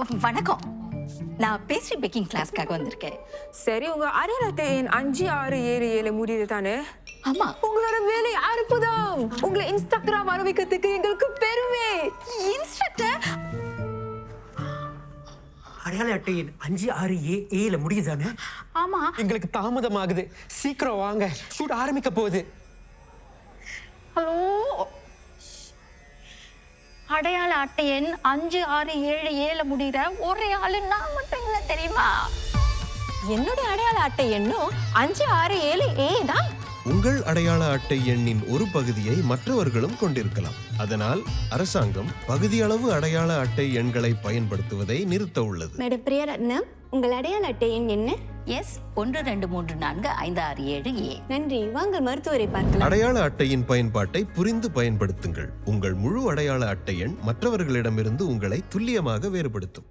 வணக்கம். நான் pastry packing கிளாஸ்க்காக வந்திருக்கேன். சரி, உங்க அடையாள அட்டை எண் 5677 முடியுது தானே? ஆமா. உங்களோட வேலை அற்புதம். உங்களை இன்ஸ்ட்ரக்டரா வர வைக்கிறதுக்கு எங்களுக்கு பெருமை. இன்ஸ்ட்ரக்டர், அடையாள அட்டை எண் 56A முடியுதானே? ஆமா. எங்களுக்கு தாமதமாகுது, சீக்கிரம் வாங்க, ஷூட் ஆரம்பிக்க போகுது. ஹலோ, அடையாள அட்டை எண் 5677 முடிகிற ஒரே ஆளு நான் மட்டும் இல்லை தெரியுமா? என்னுடைய அடையாள அட்டை எண்ணும் 567A தான். உங்கள் அடையாள அட்டை எண்ணின் ஒரு பகுதியை மற்றவர்களும் கொண்டிருக்கலாம். அதனால் அரசாங்கம் பகுதியளவு அடையாள அட்டை எண்களை பயன்படுத்துவதை நிறுத்த உள்ளது. மேடம் பிரியரத்னம், உங்கள் அடையாள அட்டை எண் என்ன? S 12345667A. நன்றி. வாங்கள் மருத்துவரை பார்க்கலாம். அடையாள அட்டையின் பயன்பாட்டை புரிந்து பயன்படுத்துங்கள். உங்கள் முழு அடையாள அட்டை எண் மற்றவர்களிடமிருந்து உங்களை துல்லியமாக வேறுபடுத்தும்.